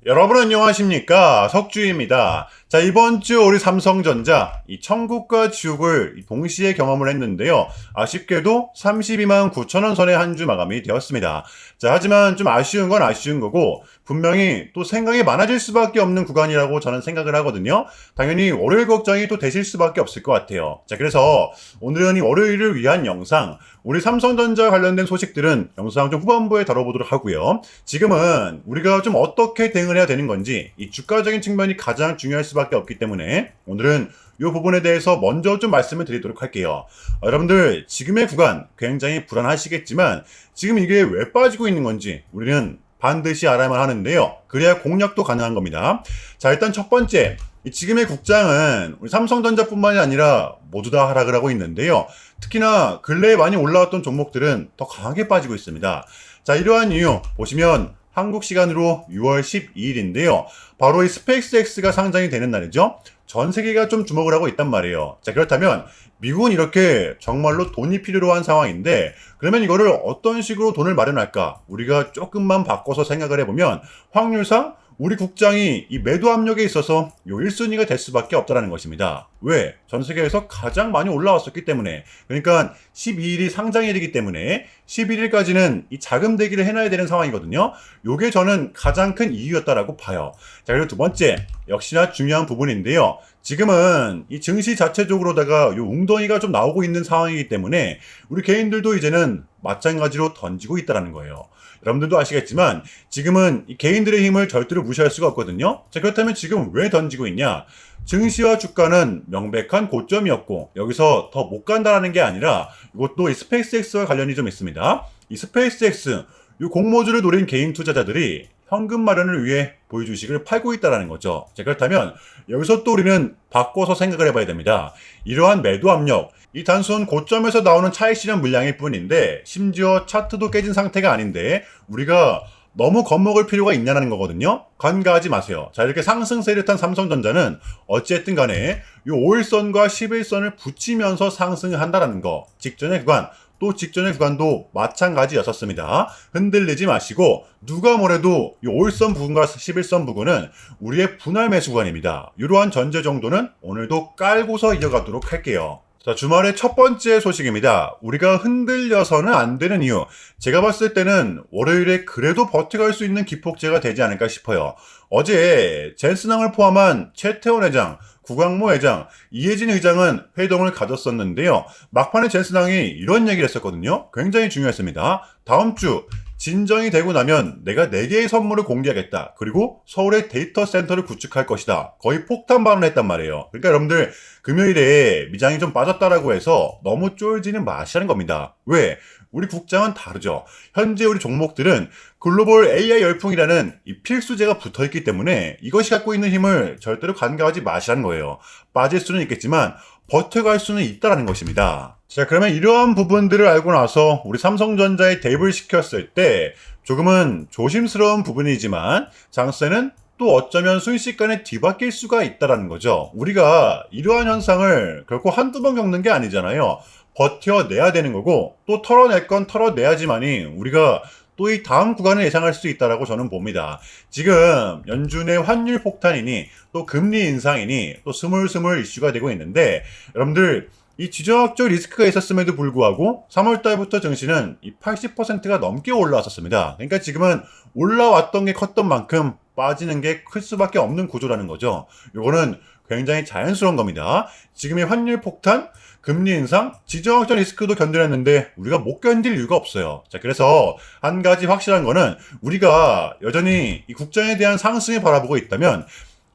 여러분 안녕하십니까? 석주입니다. 자, 이번 주 우리 삼성전자 이 천국과 지옥을 동시에 경험을 했는데요. 아쉽게도 32만 9천 원 선에 한 주 마감이 되었습니다. 자, 하지만 좀 아쉬운 건 아쉬운 거고 분명히 또 생각이 많아질 수밖에 없는 구간이라고 저는 생각을 하거든요. 당연히 월요일 걱정이 또 되실 수밖에 없을 것 같아요. 자, 그래서 오늘은 이 월요일을 위한 영상, 우리 삼성전자 관련된 소식들은 영상 좀 후반부에 다뤄보도록 하고요. 지금은 우리가 좀 어떻게 대응을 해야 되는 건지 이 주가적인 측면이 가장 중요할 수밖에 없기 때문에 오늘은 이 부분에 대해서 먼저 좀 말씀을 드리도록 할게요. 여러분들 지금의 구간 굉장히 불안하시겠지만 지금 이게 왜 빠지고 있는 건지 우리는 반드시 알아야만 하는데요. 그래야 공략도 가능한 겁니다. 자, 일단 첫 번째, 지금의 국장은 우리 삼성전자뿐만이 아니라 모두 다 하락을 하고 있는데요. 특히나 근래에 많이 올라왔던 종목들은 더 강하게 빠지고 있습니다. 자, 이러한 이유 보시면 한국 시간으로 6월 12일인데요. 바로 이 스페이스X가 상장이 되는 날이죠. 전 세계가 좀 주목을 하고 있단 말이에요. 자, 그렇다면 미국은 이렇게 정말로 돈이 필요로 한 상황인데 그러면 이거를 어떤 식으로 돈을 마련할까? 우리가 조금만 바꿔서 생각을 해보면 확률상 우리 국장이 이 매도 압력에 있어서 요 1순위가 될 수밖에 없다는 것입니다. 왜? 전 세계에서 가장 많이 올라왔었기 때문에. 그러니까 12일이 상장일이기 때문에 11일까지는 이 자금 대기를 해놔야 되는 상황이거든요. 요게 저는 가장 큰 이유였다라고 봐요. 자, 그리고 두 번째, 역시나 중요한 부분인데요. 지금은 이 증시 자체적으로다가 요 웅덩이가 좀 나오고 있는 상황이기 때문에 우리 개인들도 이제는 마찬가지로 던지고 있다는 거예요. 여러분들도 아시겠지만 지금은 이 개인들의 힘을 절대로 무시할 수가 없거든요. 자, 그렇다면 지금 왜 던지고 있냐? 증시와 주가는 명백한 고점이었고 여기서 더 못 간다라는 게 아니라 이것도 이 스페이스X와 관련이 좀 있습니다. 이 스페이스X 이 공모주를 노린 개인 투자자들이 현금 마련을 위해 보유주식을 팔고 있다는 거죠. 자, 그렇다면 여기서 또 우리는 바꿔서 생각을 해봐야 됩니다. 이러한 매도 압력, 이 단순 고점에서 나오는 차익 실현 물량일 뿐인데 심지어 차트도 깨진 상태가 아닌데 우리가 너무 겁먹을 필요가 있냐는 거거든요. 간과하지 마세요. 자, 이렇게 상승세를 탄 삼성전자는 어쨌든 간에 이 5일선과 11선을 붙이면서 상승을 한다는 거. 직전의 구간, 또 직전의 구간도 마찬가지였었습니다. 흔들리지 마시고 누가 뭐래도 이 5일선 부근과 11선 부근은 우리의 분할 매수 구간입니다. 이러한 전제 정도는 오늘도 깔고서 이어가도록 할게요. 자, 주말의 첫 번째 소식입니다. 우리가 흔들려서는 안 되는 이유. 제가 봤을 때는 월요일에 그래도 버텨갈 수 있는 기폭제가 되지 않을까 싶어요. 어제 젠스낭을 포함한 최태원 회장, 구광모 회장, 이해진 의장은 회동을 가졌었는데요. 막판에 젠스낭이 이런 얘기를 했었거든요. 굉장히 중요했습니다. 다음 주 진정이 되고 나면 내가 4개의 선물을 공개하겠다. 그리고 서울에 데이터 센터를 구축할 것이다. 거의 폭탄 발언을 했단 말이에요. 그러니까 여러분들 금요일에 미장이 좀 빠졌다라고 해서 너무 쫄지는 마시라는 겁니다. 왜? 우리 국장은 다르죠. 현재 우리 종목들은 글로벌 AI 열풍이라는 이 필수제가 붙어있기 때문에 이것이 갖고 있는 힘을 절대로 간과하지 마시라는 거예요. 빠질 수는 있겠지만 버텨갈 수는 있다는 것입니다. 자, 그러면 이러한 부분들을 알고 나서 우리 삼성전자에 대입을 시켰을 때 조금은 조심스러운 부분이지만 장세는 또 어쩌면 순식간에 뒤바뀔 수가 있다는 거죠. 우리가 이러한 현상을 결코 한두 번 겪는 게 아니잖아요. 버텨내야 되는 거고 또 털어낼 건 털어내야지만이 우리가 또 이 다음 구간을 예상할 수 있다라고 저는 봅니다. 지금 연준의 환율 폭탄이니 또 금리 인상이니 또 스물스물 이슈가 되고 있는데 여러분들 이 지정학적 리스크가 있었음에도 불구하고 3월달부터 증시는 이 80%가 넘게 올라왔었습니다. 그러니까 지금은 올라왔던 게 컸던 만큼 빠지는 게 클 수밖에 없는 구조라는 거죠. 이거는 굉장히 자연스러운 겁니다. 지금의 환율 폭탄, 금리 인상, 지정학적 리스크도 견뎌냈는데 우리가 못 견딜 이유가 없어요. 자, 그래서 한 가지 확실한 거는 우리가 여전히 이 국장에 대한 상승을 바라보고 있다면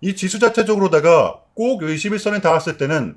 이 지수 자체적으로다가 꼭 21선에 닿았을 때는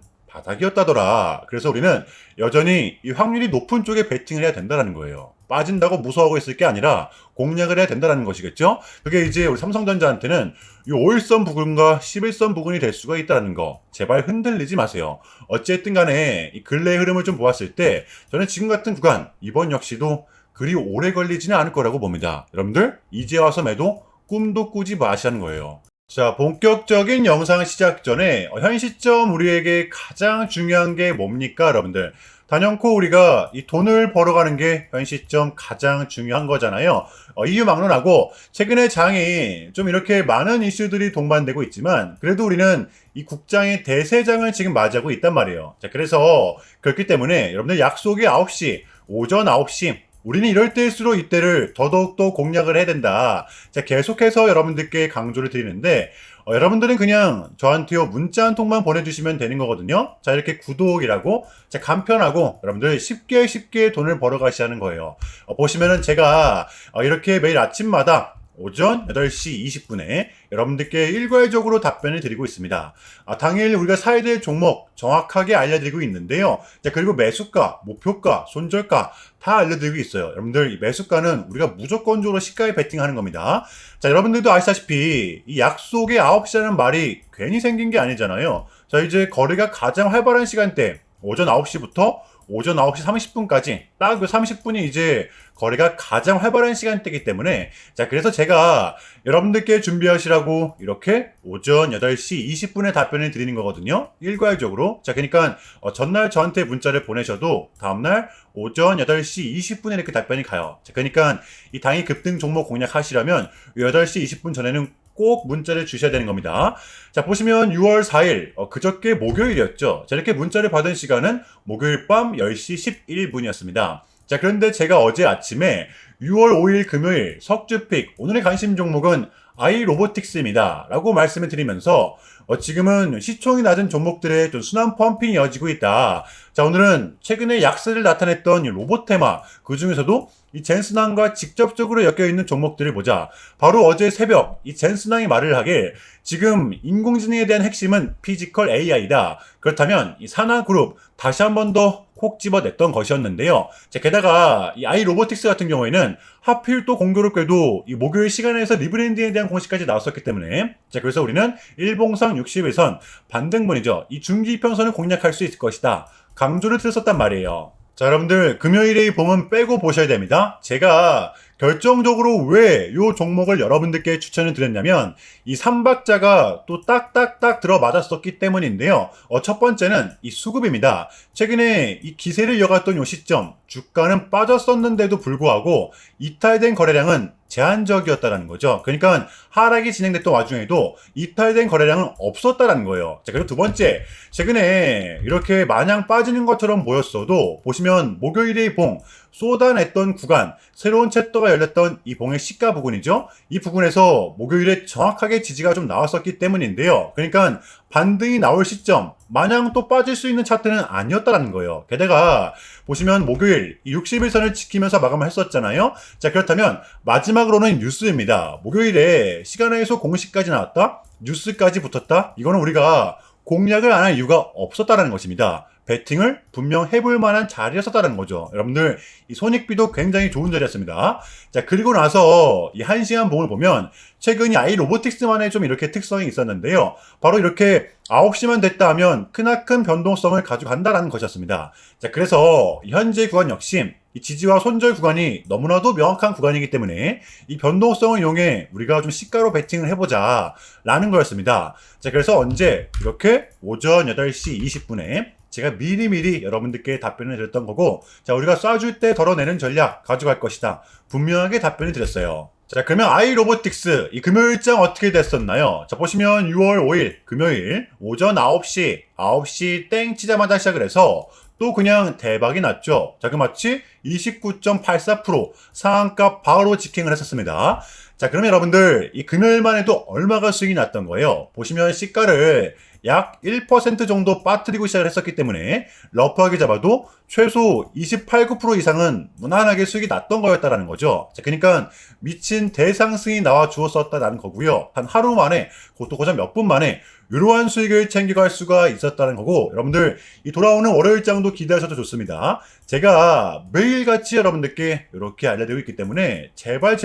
바닥이었다더라. 그래서 우리는 여전히 이 확률이 높은 쪽에 베팅을 해야 된다는 거예요. 빠진다고 무서워하고 있을 게 아니라 공략을 해야 된다는 것이겠죠. 그게 이제 우리 삼성전자한테는 이 5일선 부근과 11선 부근이 될 수가 있다는 거. 제발 흔들리지 마세요. 어쨌든 간에 이 근래의 흐름을 좀 보았을 때 저는 지금 같은 구간 이번 역시도 그리 오래 걸리지는 않을 거라고 봅니다. 여러분들 이제 와서 매도 꿈도 꾸지 마시라는 거예요. 자, 본격적인 영상 시작 전에 현 시점 우리에게 가장 중요한 게 뭡니까, 여러분들? 단연코 우리가 이 돈을 벌어가는 게 현 시점 가장 중요한 거잖아요. 이유 막론하고 최근에 장이 좀 이렇게 많은 이슈들이 동반되고 있지만 그래도 우리는 이 국장의 대세장을 지금 맞이하고 있단 말이에요. 자, 그래서 그렇기 때문에 여러분들 약속이 9시, 오전 9시 우리는 이럴 때일수록 이때를 더더욱더 공략을 해야 된다. 자, 계속해서 여러분들께 강조를 드리는데 여러분들은 그냥 저한테요 문자 한 통만 보내주시면 되는 거거든요. 자, 이렇게 구독이라고 자, 간편하고 여러분들 쉽게 돈을 벌어가시는 거예요. 보시면은 제가 이렇게 매일 아침마다 오전 8시 20분에 여러분들께 일괄적으로 답변을 드리고 있습니다. 당일 우리가 사야 될 종목 정확하게 알려드리고 있는데요. 자, 그리고 매수가, 목표가, 손절가 다 알려드리고 있어요. 여러분들 이 매수가는 우리가 무조건적으로 시가에 베팅하는 겁니다. 자, 여러분들도 아시다시피 이 약속의 9시라는 말이 괜히 생긴 게 아니잖아요. 자, 이제 거래가 가장 활발한 시간대 오전 9시부터 오전 9시 30분까지 딱 그 30분이 이제 거래가 가장 활발한 시간대이기 때문에 자, 그래서 제가 여러분들께 준비하시라고 이렇게 오전 8시 20분에 답변을 드리는 거거든요. 일괄적으로. 자, 그러니까 전날 저한테 문자를 보내셔도 다음날 오전 8시 20분에 이렇게 답변이 가요. 자, 그러니까 이 당일 급등 종목 공략하시려면 8시 20분 전에는 꼭 문자를 주셔야 되는 겁니다. 자, 보시면 6월 4일 그저께 목요일이었죠. 자, 이렇게 문자를 받은 시간은 목요일 밤 10시 11분이었습니다. 자, 그런데 제가 어제 아침에 6월 5일 금요일 석주픽 오늘의 관심 종목은 아이로보틱스입니다 라고 말씀을 드리면서 지금은 시총이 낮은 종목들의 좀 순환 펌핑이 이어지고 있다. 자, 오늘은 최근에 약세를 나타냈던 이 로봇 테마 그 중에서도 이 젠스낭과 직접적으로 엮여있는 종목들을 보자. 바로 어제 새벽 이 젠스낭이 말을 하길 지금 인공지능에 대한 핵심은 피지컬 AI다. 그렇다면 이 산하그룹 다시 한 번 더 콕 집어냈던 것이었는데요. 자, 게다가 이 아이로보틱스 같은 경우에는 하필 또 공교롭게도 이 목요일 시간에서 리브랜딩에 대한 공시까지 나왔었기 때문에 자, 그래서 우리는 일봉상 60일선 반등분이죠. 이 중기평선을 공략할 수 있을 것이다. 강조를 드렸었단 말이에요. 자, 여러분들 금요일의 봉은 빼고 보셔야 됩니다. 제가 결정적으로 왜 이 종목을 여러분들께 추천을 드렸냐면 이 3박자가 또 딱딱딱 들어맞았었기 때문인데요. 첫 번째는 이 수급입니다. 최근에 이 기세를 이어갔던 이 시점 주가는 빠졌었는데도 불구하고 이탈된 거래량은 제한적이었다라는 거죠. 그러니까 하락이 진행됐던 와중에도 이탈된 거래량은 없었다라는 거예요. 자, 그리고 두 번째, 최근에 이렇게 마냥 빠지는 것처럼 보였어도 보시면 목요일의 봉 쏟아냈던 구간, 새로운 챕터가 열렸던 이 봉의 시가 부근이죠. 이 부근에서 목요일에 정확하게 지지가 좀 나왔었기 때문인데요. 그러니까 반등이 나올 시점, 마냥 또 빠질 수 있는 차트는 아니었다라는 거예요. 게다가 보시면 목요일 60일선을 지키면서 마감을 했었잖아요. 자, 그렇다면 마지막으로는 뉴스입니다. 목요일에 시간에서 공식까지 나왔다, 뉴스까지 붙었다. 이거는 우리가 공략을 안 할 이유가 없었다라는 것입니다. 배팅을 분명 해볼 만한 자리였었다는 거죠. 여러분들 이 손익비도 굉장히 좋은 자리였습니다. 자, 그리고 나서 이 1시간 봉을 보면 최근 이 아이로보틱스만의 좀 이렇게 특성이 있었는데요. 바로 이렇게 9시만 됐다 하면 크나큰 변동성을 가져간다라는 것이었습니다. 자, 그래서 현재 구간 역시 이 지지와 손절 구간이 너무나도 명확한 구간이기 때문에 이 변동성을 이용해 우리가 좀 시가로 배팅을 해보자 라는 거였습니다. 자, 그래서 언제 이렇게 오전 8시 20분에 제가 미리미리 여러분들께 답변을 드렸던 거고, 자, 우리가 쏴줄 때 덜어내는 전략 가져갈 것이다. 분명하게 답변을 드렸어요. 자, 그러면 아이로보틱스 이 금요일장 어떻게 됐었나요? 자, 보시면 6월 5일 금요일 오전 9시 땡 치자마자 시작을 해서 또 그냥 대박이 났죠. 자, 그 마치 29.84% 상한가 바로 직행을 했었습니다. 자, 그러면 여러분들 이 금요일만 해도 얼마가 수익이 났던 거예요? 보시면 시가를 약 1% 정도 빠뜨리고 시작을 했었기 때문에 러프하게 잡아도 최소 28, 9% 이상은 무난하게 수익이 났던 거였다라는 거죠. 자, 그러니까 미친 대상승이 나와 주었었다라는 거고요. 한 하루 만에, 그것도 고작 몇 분 만에 이러한 수익을 챙겨갈 수가 있었다는 거고, 여러분들 이 돌아오는 월요일장도 기대하셔도 좋습니다. 제가 매일같이 여러분들께 이렇게 알려드리고 있기 때문에 제발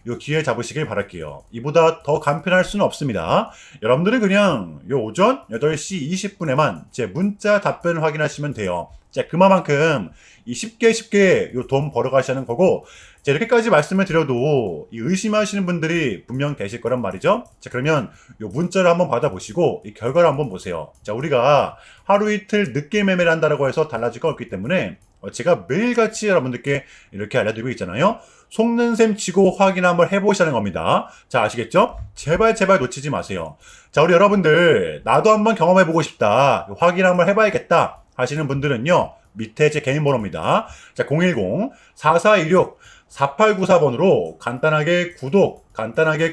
이 기회 잡으시길 바랄게요. 이보다 더 간편할 수는 없습니다. 여러분들은 그냥 요 오전 8시 20분에만 제 문자 답변을 확인하시면 돼요. 자, 그만큼 이 쉽게 요 돈 벌어가시는 거고, 자, 이렇게까지 말씀을 드려도 이 의심하시는 분들이 분명 계실 거란 말이죠. 자, 그러면 이 문자를 한번 받아보시고 이 결과를 한번 보세요. 자, 우리가 하루 이틀 늦게 매매를 한다라고 해서 달라질 거 없기 때문에 제가 매일같이 여러분들께 이렇게 알려드리고 있잖아요. 속는 셈 치고 확인 한번 해보시라는 겁니다. 자, 아시겠죠? 제발 놓치지 마세요. 자, 우리 여러분들 나도 한번 경험해보고 싶다, 확인 한번 해봐야겠다 하시는 분들은요, 밑에 제 개인 번호입니다. 자, 010-4416-4894번으로 간단하게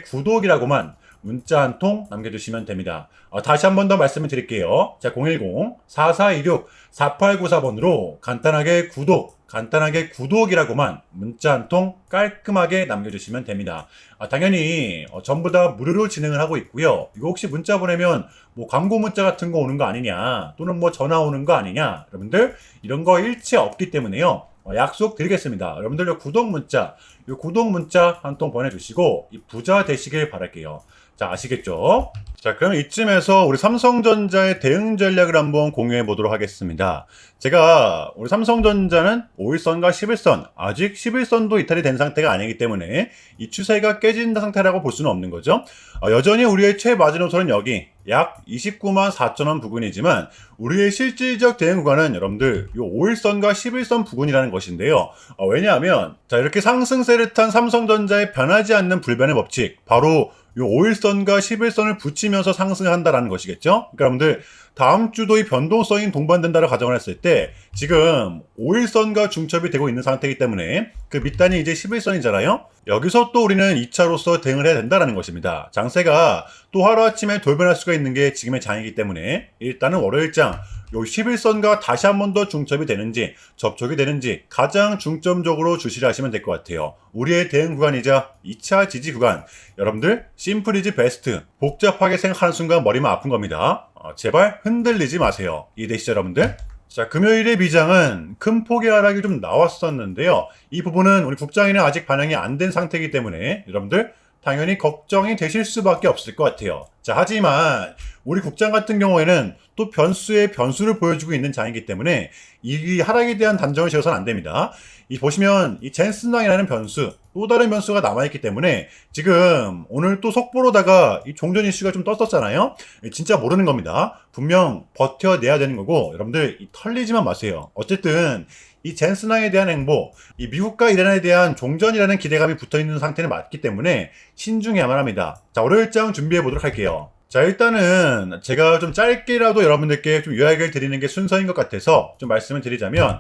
구독이라고만 문자 한 통 남겨주시면 됩니다. 다시 한 번 더 말씀을 드릴게요. 자, 010-4416-4894번으로 간단하게 구독이라고만 문자 한 통 깔끔하게 남겨주시면 됩니다. 당연히 전부 다 무료로 진행을 하고 있고요. 이거 혹시 문자 보내면 뭐 광고 문자 같은 거 오는 거 아니냐, 또는 뭐 전화 오는 거 아니냐, 여러분들 이런 거 일체 없기 때문에요. 약속 드리겠습니다. 여러분들 요 구독 문자 한 통 보내주시고 이 부자 되시길 바랄게요. 자, 아시겠죠? 자, 그럼 이쯤에서 우리 삼성전자의 대응 전략을 한번 공유해 보도록 하겠습니다. 제가 우리 삼성전자는 5일선과 11선, 아직 11선도 이탈이 된 상태가 아니기 때문에 이 추세가 깨진 상태라고 볼 수는 없는 거죠. 여전히 우리의 최마지노선은 여기 약 29만 4천원 부근이지만 우리의 실질적 대응 구간은 여러분들 이 5일선과 11선 부근이라는 것인데요. 왜냐하면 자, 이렇게 상승세를 탄 삼성전자의 변하지 않는 불변의 법칙, 바로 이 5일선과 11선을 붙이면서 상승한다라는 것이겠죠. 그러니까 여러분들 다음 주도 이 변동성이 동반된다고 가정을 했을 때 지금 5일선과 중첩이 되고 있는 상태이기 때문에 그 밑단이 이제 11선이잖아요. 여기서 또 우리는 2차로서 대응을 해야 된다는 것입니다. 장세가 또 하루아침에 돌변할 수가 있는 게 지금의 장이기 때문에 일단은 월요일장 요 11선과 다시 한 번 더 중첩이 되는지 접촉이 되는지 가장 중점적으로 주시를 하시면 될 것 같아요. 우리의 대응 구간이자 2차 지지 구간, 여러분들 심플이지 베스트, 복잡하게 생각하는 순간 머리만 아픈 겁니다. 제발 흔들리지 마세요. 이해되시죠, 여러분들? 자, 금요일의 미장은 큰 폭의 하락이 좀 나왔었는데요. 이 부분은 우리 국장에는 아직 반영이 안 된 상태이기 때문에 여러분들 당연히 걱정이 되실 수밖에 없을 것 같아요. 자, 하지만 우리 국장 같은 경우에는 또 변수의 변수를 보여주고 있는 장이기 때문에 이 하락에 대한 단정을 지어서는 안 됩니다. 보시면 이 젠슨왕이라는 변수, 또 다른 변수가 남아있기 때문에 지금 오늘 또 속보로다가 이 종전 이슈가 좀 떴었잖아요. 진짜 모르는 겁니다. 분명 버텨내야 되는 거고 여러분들 털리지만 마세요. 어쨌든 이 젠슨왕에 대한 행보, 이 미국과 이란에 대한 종전이라는 기대감이 붙어있는 상태는 맞기 때문에 신중해야만 합니다. 자, 월요일장 준비해 보도록 할게요. 자, 일단은 제가 좀 짧게라도 여러분들께 좀 요약을 드리는 게 순서인 것 같아서 좀 말씀을 드리자면,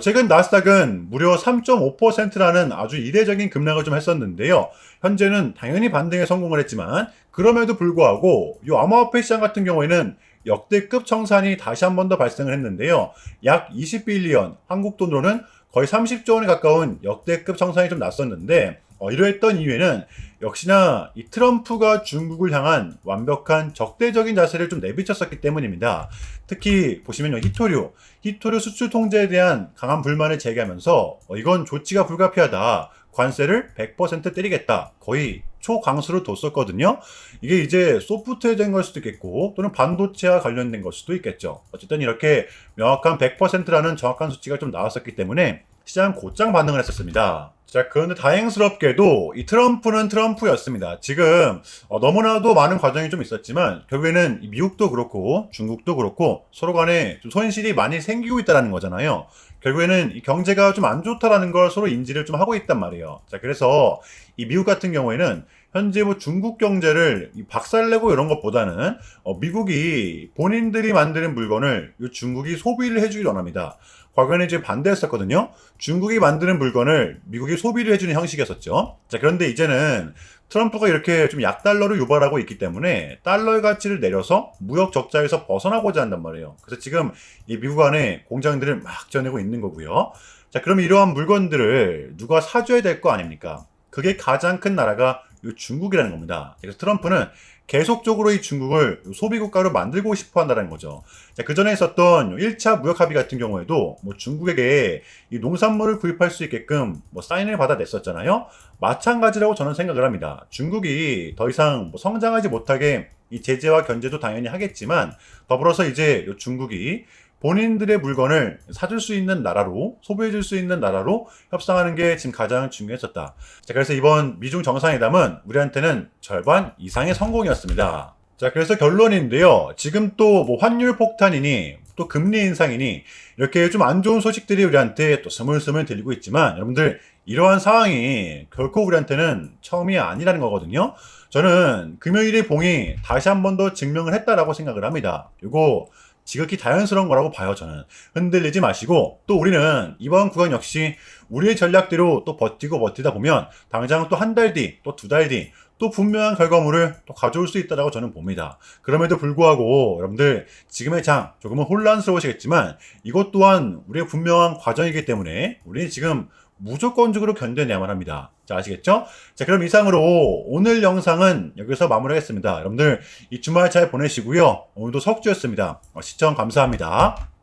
최근 나스닥은 무려 3.5%라는 아주 이례적인 급락을 좀 했었는데요. 현재는 당연히 반등에 성공을 했지만 그럼에도 불구하고 이 암호화폐 시장 같은 경우에는 역대급 청산이 다시 한 번 더 발생을 했는데요. 약 20빌리언, 한국 돈으로는 거의 30조 원에 가까운 역대급 청산이 좀 났었는데, 이러했던 이유에는 역시나 이 트럼프가 중국을 향한 완벽한 적대적인 자세를 좀 내비쳤었기 때문입니다. 특히 보시면요, 히토류 수출 통제에 대한 강한 불만을 제기하면서 이건 조치가 불가피하다, 관세를 100% 때리겠다, 거의 초강수를 뒀었거든요. 이게 이제 소프트웨어된 걸 수도 있겠고 또는 반도체와 관련된 걸 수도 있겠죠. 어쨌든 이렇게 명확한 100%라는 정확한 수치가 좀 나왔었기 때문에 시장 곧장 반응을 했었습니다. 자, 그런데 다행스럽게도 이 트럼프는 트럼프였습니다. 지금 너무나도 많은 과정이 좀 있었지만 결국에는 미국도 그렇고 중국도 그렇고 서로 간에 좀 손실이 많이 생기고 있다는 거잖아요. 결국에는 이 경제가 좀 안 좋다라는 걸 서로 인지를 좀 하고 있단 말이에요. 자, 그래서 이 미국 같은 경우에는 현재 뭐 중국 경제를 박살내고 이런 것보다는 미국이 본인들이 만드는 물건을 중국이 소비를 해주길 원합니다. 과거에는 이제 반대했었거든요. 중국이 만드는 물건을 미국이 소비를 해주는 형식이었었죠. 자, 그런데 이제는 트럼프가 이렇게 좀 약달러를 유발하고 있기 때문에 달러의 가치를 내려서 무역 적자에서 벗어나고자 한단 말이에요. 그래서 지금 이 미국 안에 공장들을 막 지어내고 있는 거고요. 자, 그럼 이러한 물건들을 누가 사줘야 될 거 아닙니까? 그게 가장 큰 나라가 이 중국이라는 겁니다. 그래서 트럼프는 계속적으로 이 중국을 소비국가로 만들고 싶어 한다는 거죠. 자, 그 전에 있었던 1차 무역 합의 같은 경우에도 뭐 중국에게 이 농산물을 구입할 수 있게끔 뭐 사인을 받아냈었잖아요. 마찬가지라고 저는 생각을 합니다. 중국이 더 이상 뭐 성장하지 못하게 이 제재와 견제도 당연히 하겠지만 더불어서 이제 중국이 본인들의 물건을 사줄 수 있는 나라로, 소비해줄 수 있는 나라로 협상하는 게 지금 가장 중요했었다. 자, 그래서 이번 미중 정상회담은 우리한테는 절반 이상의 성공이었습니다. 자, 그래서 결론인데요. 지금 또 뭐 환율 폭탄이니 또 금리 인상이니 이렇게 좀 안 좋은 소식들이 우리한테 또 스물스물 들리고 있지만 여러분들 이러한 상황이 결코 우리한테는 처음이 아니라는 거거든요. 저는 금요일의 봉이 다시 한 번 더 증명을 했다라고 생각을 합니다. 이거 지극히 자연스러운 거라고 봐요, 저는. 흔들리지 마시고, 또 우리는 이번 구간 역시 우리의 전략대로 또 버티다 보면 당장 또 한 달 뒤, 또 두 달 뒤, 또 분명한 결과물을 또 가져올 수 있다고 저는 봅니다. 그럼에도 불구하고 여러분들 지금의 장 조금은 혼란스러우시겠지만 이것 또한 우리의 분명한 과정이기 때문에 우리는 지금 무조건적으로 견뎌내야만 합니다. 자, 아시겠죠? 자, 그럼 이상으로 오늘 영상은 여기서 마무리하겠습니다. 여러분들 이 주말 잘 보내시고요. 오늘도 석주였습니다. 시청 감사합니다.